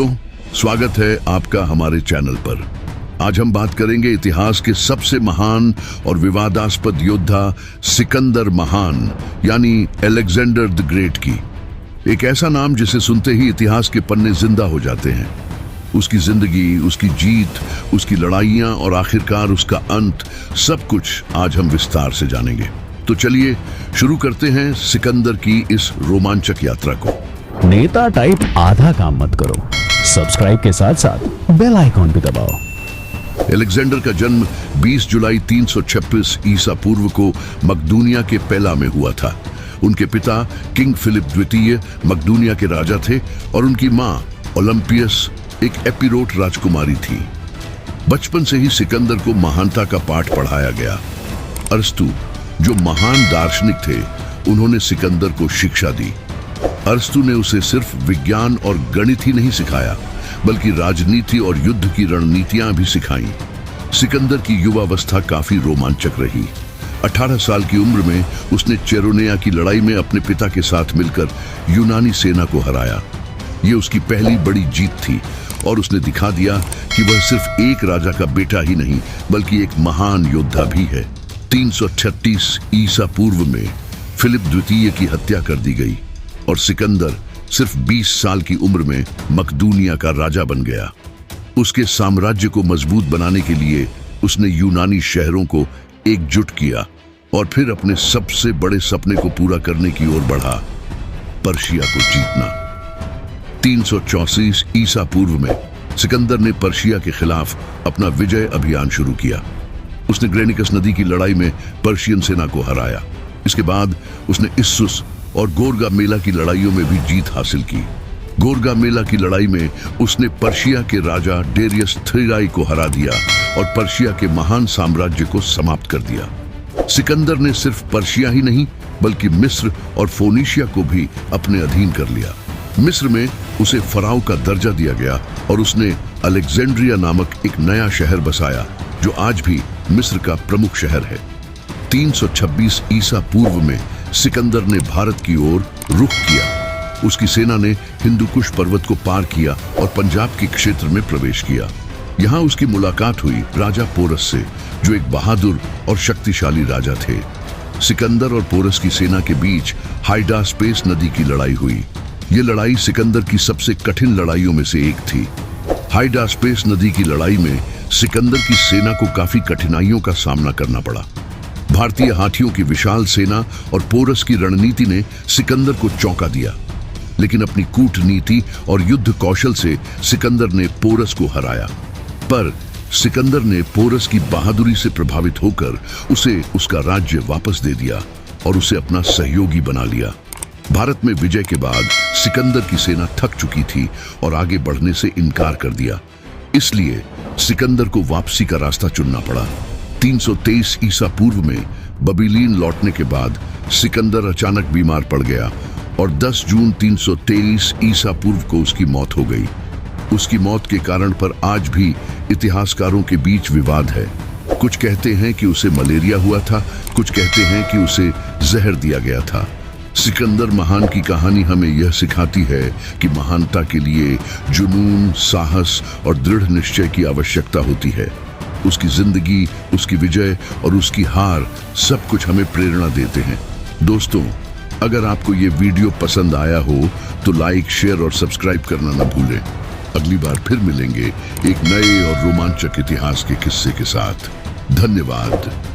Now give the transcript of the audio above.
दोस्तों, स्वागत है आपका हमारे चैनल पर। आज हम बात करेंगे इतिहास के सबसे महान और विवादास्पद योद्धा सिकंदर महान यानी अलेक्जेंडर द ग्रेट की। एक ऐसा नाम जिसे सुनते ही इतिहास के पन्ने जिंदा हो जाते हैं। उसकी जिंदगी, उसकी जीत, उसकी लड़ाइयां और आखिरकार उसका अंत, सब कुछ आज हम विस्तार से जानेंगे। तो चलिए शुरू करते हैं सिकंदर की इस रोमांचक यात्रा को। नेता टाइप आधा काम मत करो, सब्सक्राइब के साथ साथ बेल आइकॉन भी दबाओ। अलेक्जेंडर का जन्म 20 जुलाई 326 ईसा पूर्व को मकदूनिया के पेला में हुआ था। उनके पिता किंग फिलिप द्वितीय मकदूनिया के राजा थे और उनकी मां ओलंपियस एक एपिरोट राजकुमारी थी। बचपन से ही सिकंदर को महानता का पाठ पढ़ाया गया। अरस्तु, जो महान दार्शनिक थे, उन्होंने सिकंदर को शिक्षा दी। अरस्तु ने उसे सिर्फ विज्ञान और गणित ही नहीं सिखाया, बल्कि राजनीति और युद्ध की रणनीतियां भी सिखाईं। सिकंदर की युवावस्था काफी रोमांचक रही। 18 साल की उम्र में उसने चेरोनिया की लड़ाई में अपने पिता के साथ मिलकर यूनानी सेना को हराया। ये उसकी पहली बड़ी जीत थी और उसने दिखा दिया कि वह सिर्फ एक राजा का बेटा ही नहीं, बल्कि एक महान योद्धा भी है। 336 ईसा पूर्व में फिलिप द्वितीय की हत्या कर दी गई और सिकंदर सिर्फ 20 साल की उम्र में मकदूनिया का राजा बन गया। उसके साम्राज्य को मजबूत बनाने के लिए उसने यूनानी शहरों को एकजुट किया और फिर अपने सबसे बड़े सपने को पूरा करने की ओर बढ़ा, पर्शिया को जीतना। 334 ईसा पूर्व में सिकंदर ने पर्शिया के खिलाफ अपना विजय अभियान शुरू किया। उसने ग्रेनिकस नदी की लड़ाई में पर्शियन सेना को हराया। इसके बाद उसने इस्सुस और गोरगा मेला की लड़ाइयों में भी जीत हासिल की। गोरगा मेला की लड़ाई में उसने पर्शिया के राजा डेरियस थ्रीराई को हरा दिया और पर्शिया के महान साम्राज्य को समाप्त कर दिया। सिकंदर ने सिर्फ पर्शिया ही नहीं, बल्कि मिस्र और फोनीशिया को भी अपने अधीन कर लिया। मिस्र में उसे फराओ का दर्जा दिया गया और उसने अलेक्जेंड्रिया नामक एक नया शहर बसाया, जो आज भी मिस्र का प्रमुख शहर है। 326 ईसा पूर्व में सिकंदर ने भारत की ओर रुख किया। उसकी सेना ने हिंदुकुश पर्वत को पार किया और पंजाब के क्षेत्र में प्रवेश किया। यहाँ उसकी मुलाकात हुई राजा पोरस से, जो एक बहादुर और शक्तिशाली राजा थे। सिकंदर और पोरस की सेना के बीच हाइडास्पेस नदी की लड़ाई हुई। ये लड़ाई सिकंदर की सबसे कठिन लड़ाइयों में से एक थी। हाइडास्पेस नदी की लड़ाई में सिकंदर की सेना को काफी कठिनाइयों का सामना करना पड़ा। भारतीय हाथियों की विशाल सेना और पोरस की रणनीति ने सिकंदर को चौंका दिया, लेकिन अपनी कूटनीति और युद्ध कौशल से सिकंदर ने पोरस को हराया। पर सिकंदर ने पोरस की बहादुरी से प्रभावित होकर उसे उसका राज्य वापस दे दिया और उसे अपना सहयोगी बना लिया। भारत में विजय के बाद सिकंदर की सेना थक चुकी थी और आगे बढ़ने से इनकार कर दिया। इसलिए सिकंदर को वापसी का रास्ता चुनना पड़ा। 323 ईसा पूर्व में बबीलीन लौटने के बाद सिकंदर अचानक बीमार पड़ गया और 10 जून 323 ईसा पूर्व को उसकी मौत हो गई। उसकी मौत के कारण पर आज भी इतिहासकारों के बीच विवाद है। कुछ कहते हैं कि उसे मलेरिया हुआ था, कुछ कहते हैं कि उसे जहर दिया गया था। सिकंदर महान की कहानी हमें यह सिखाती है कि महानता के लिए जुनून, साहस और दृढ़ निश्चय की आवश्यकता होती है। उसकी जिंदगी, उसकी विजय और उसकी हार सब कुछ हमें प्रेरणा देते हैं। दोस्तों, अगर आपको ये वीडियो पसंद आया हो तो लाइक, शेयर और सब्सक्राइब करना न भूलें। अगली बार फिर मिलेंगे एक नए और रोमांचक इतिहास के किस्से के साथ। धन्यवाद।